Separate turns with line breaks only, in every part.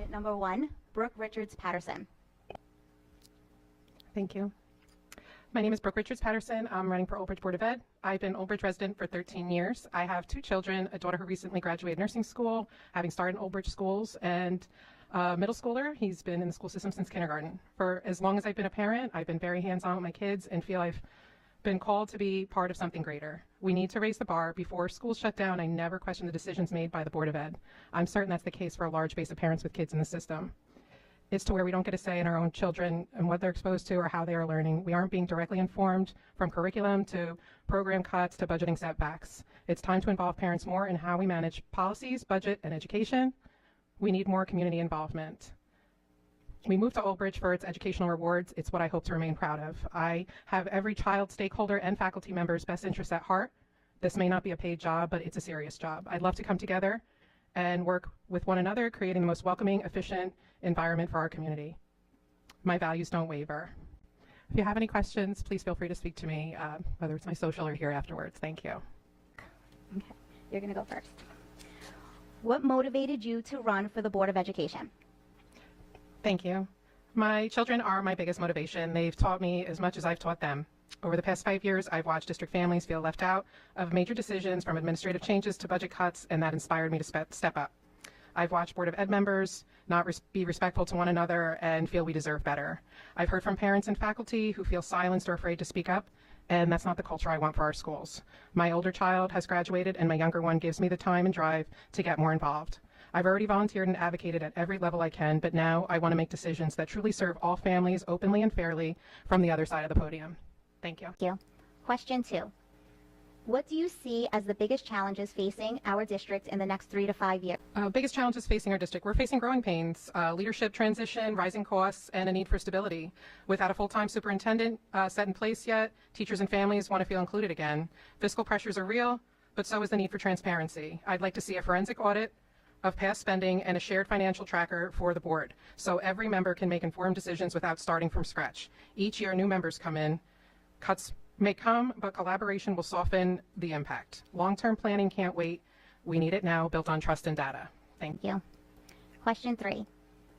Candidate number 1, Brooke Richards-Patterson.
Thank you. My name is Brooke Richards-Patterson. I'm running for Old Bridge Board of Ed. I've been Old Bridge resident for 13 years. I have 2 children, a daughter who recently graduated nursing school, having started in Old Bridge schools, and a middle schooler. He's been in the school system since kindergarten. For as long as I've been a parent, I've been very hands-on with my kids and feel I've been called to be part of something greater. We need to raise the bar. Before schools shut down, I never questioned the decisions made by the Board of Ed. I'm certain that's the case for a large base of parents with kids in the system. It's to where we don't get a say in our own children and what they're exposed to or how they are learning. We aren't being directly informed, from curriculum to program cuts to budgeting setbacks. It's time to involve parents more in how we manage policies, budget, and education. We need more community involvement. We moved to Old Bridge for its educational rewards. It's what I hope to remain proud of. I have every child, stakeholder, and faculty member's best interests at heart. This may not be a paid job, but it's a serious job. I'd love to come together and work with one another, creating the most welcoming, efficient environment for our community. My values don't waver. If you have any questions, please feel free to speak to me, whether it's my social or here afterwards. Thank you.
Okay, you're going to go first. What motivated you to run for the Board of Education?
Thank you. My children are my biggest motivation. They've taught me as much as I've taught them. Over the past 5 years, I've watched district families feel left out of major decisions, from administrative changes to budget cuts, and that inspired me to step up. I've watched Board of Ed members not be respectful to one another and feel we deserve better. I've heard from parents and faculty who feel silenced or afraid to speak up, and that's not the culture I want for our schools. My older child has graduated, and my younger one gives me the time and drive to get more involved. I've already volunteered and advocated at every level I can, but now I want to make decisions that truly serve all families openly and fairly from the other side of the podium. Thank you.
Thank you. Question 2. What do you see as the biggest challenges facing our district in the next 3 to 5 years?
Biggest challenges facing our district. We're facing growing pains, leadership transition, rising costs, and a need for stability. Without a full-time superintendent set in place yet, teachers and families want to feel included again. Fiscal pressures are real, but so is the need for transparency. I'd like to see a forensic audit of past spending and a shared financial tracker for the board, so every member can make informed decisions without starting from scratch. Each year, new members come in. Cuts may come, but collaboration will soften the impact. Long-term planning can't wait. We need it now, built on trust and data. Thank you.
Question 3.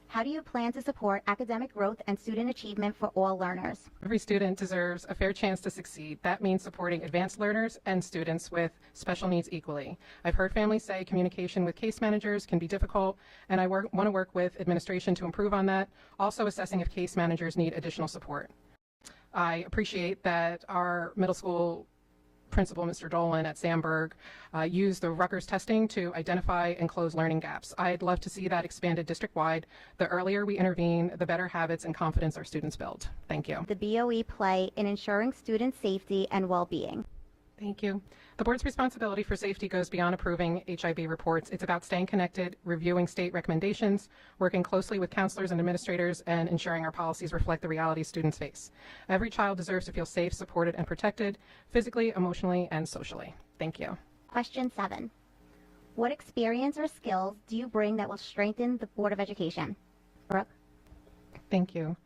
How do you plan to support academic growth and student achievement for all learners?
Every student deserves a fair chance to succeed. That means supporting advanced learners and students with special needs equally. I've heard families say communication with case managers can be difficult, and I want to work with administration to improve on that, also assessing if case managers need additional support. I appreciate that our middle school principal, Mr. Dolan at Sandburg, used the Rutgers testing to identify and close learning gaps. I'd love to see that expanded district-wide. The earlier we intervene, the better habits and confidence our students build. Thank you.
The BOE play in ensuring student safety and well-being?
Thank you. The board's responsibility for safety goes beyond approving HIB reports. It's about staying connected, reviewing state recommendations, working closely with counselors and administrators, and ensuring our policies reflect the realities students face. Every child deserves to feel safe, supported, and protected, physically, emotionally, and socially. Thank you.
Question 7. What experience or skills do you bring that will strengthen the Board of Education? Brooke?
Thank you.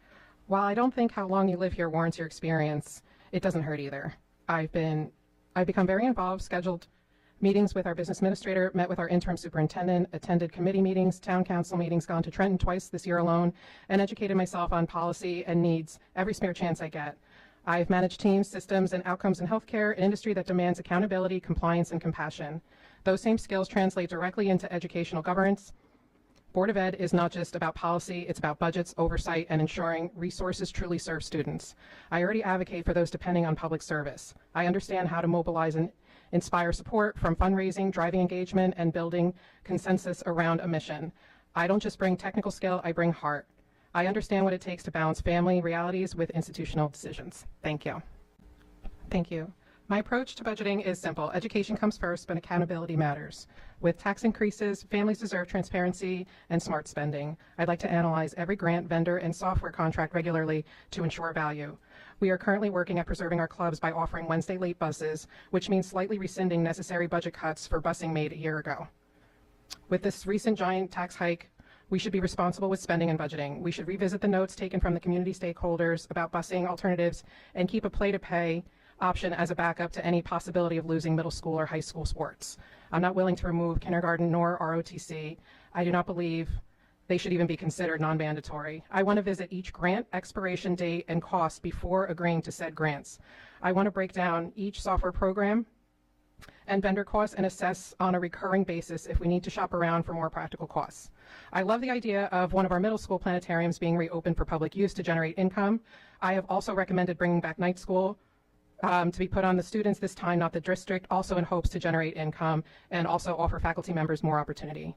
While I don't think how long you live here warrants your experience, it doesn't hurt either. I've become very involved, scheduled meetings with our business administrator, met with our interim superintendent, attended committee meetings, town council meetings, gone to Trenton twice this year alone, and educated myself on policy and needs every spare chance I get. I've managed teams, systems, and outcomes in healthcare, an industry that demands accountability, compliance, and compassion. Those same skills translate directly into educational governance. Board of Ed is not just about policy, it's about budgets, oversight, and ensuring resources truly serve students. I already advocate for those depending on public service. I understand how to mobilize and inspire support, from fundraising, driving engagement, and building consensus around a mission. I don't just bring technical skill, I bring heart. I understand what it takes to balance family realities with institutional decisions. Thank you. Thank you. My approach to budgeting is simple. Education comes first, but accountability matters. With tax increases, families deserve transparency and smart spending. I'd like to analyze every grant, vendor, and software contract regularly to ensure value. We are currently working at preserving our clubs by offering Wednesday late buses, which means slightly rescinding necessary budget cuts for busing made a year ago. With this recent giant tax hike, we should be responsible with spending and budgeting. We should revisit the notes taken from the community stakeholders about busing alternatives and keep a play-to-pay option as a backup to any possibility of losing middle school or high school sports. I'm not willing to remove kindergarten nor ROTC. I do not believe they should even be considered non-mandatory. I want to visit each grant expiration date and cost before agreeing to said grants. I want to break down each software program and vendor costs and assess on a recurring basis if we need to shop around for more practical costs. I love the idea of one of our middle school planetariums being reopened for public use to generate income. I have also recommended bringing back night school to be put on the students this time, not the district, also in hopes to generate income and also offer faculty members more opportunity.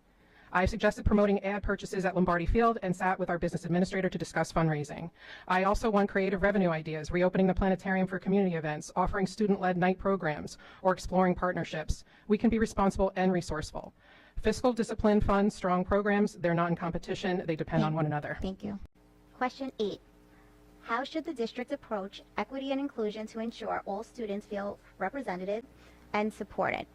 I suggested promoting ad purchases at Lombardi Field and sat with our business administrator to discuss fundraising. I also want creative revenue ideas, reopening the planetarium for community events, offering student-led night programs, or exploring partnerships. We can be responsible and resourceful. Fiscal discipline funds strong programs. They're not in competition. They depend on one another.
Thank you. Question 8. How should the district approach equity and inclusion to ensure all students feel represented and supported?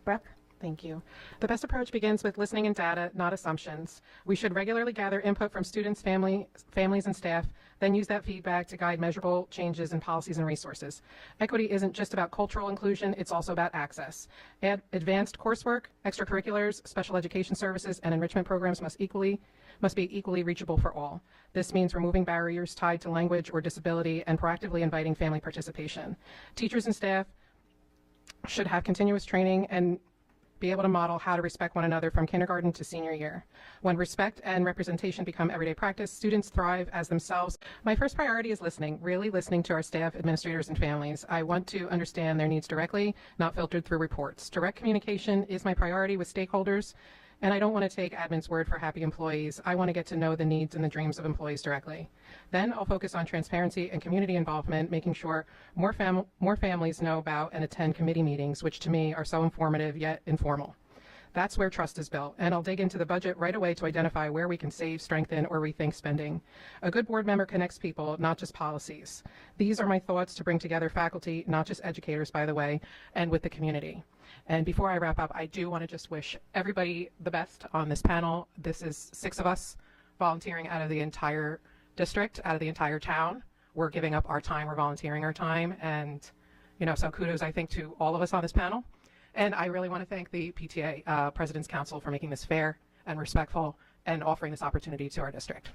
Brooke?
Thank you. The best approach begins with listening and data, not assumptions. We should regularly gather input from students, families, and staff, then use that feedback to guide measurable changes in policies and resources. Equity isn't just about cultural inclusion, it's also about access. Advanced coursework, extracurriculars, special education services, and enrichment programs must be equally reachable for all. This means removing barriers tied to language or disability and proactively inviting family participation. Teachers and staff should have continuous training and be able to model how to respect one another from kindergarten to senior year. When respect and representation become everyday practice, students thrive as themselves. My first priority is listening, really listening to our staff, administrators, and families. I want to understand their needs directly, not filtered through reports. Direct communication is my priority with stakeholders, and I don't want to take admin's word for happy employees. I want to get to know the needs and the dreams of employees directly. Then I'll focus on transparency and community involvement, making sure more families know about and attend committee meetings, which to me are so informative yet informal. That's where trust is built, and I'll dig into the budget right away to identify where we can save, strengthen, or rethink spending. A good board member connects people, not just policies. These are my thoughts to bring together faculty, not just educators, by the way, and with the community. And before I wrap up, I do want to just wish everybody the best on this panel. This is 6 of us volunteering out of the entire district, out of the entire town. We're giving up our time, we're volunteering our time, and so kudos, I think, to all of us on this panel. And I really want to thank the PTA President's Council for making this fair and respectful and offering this opportunity to our district.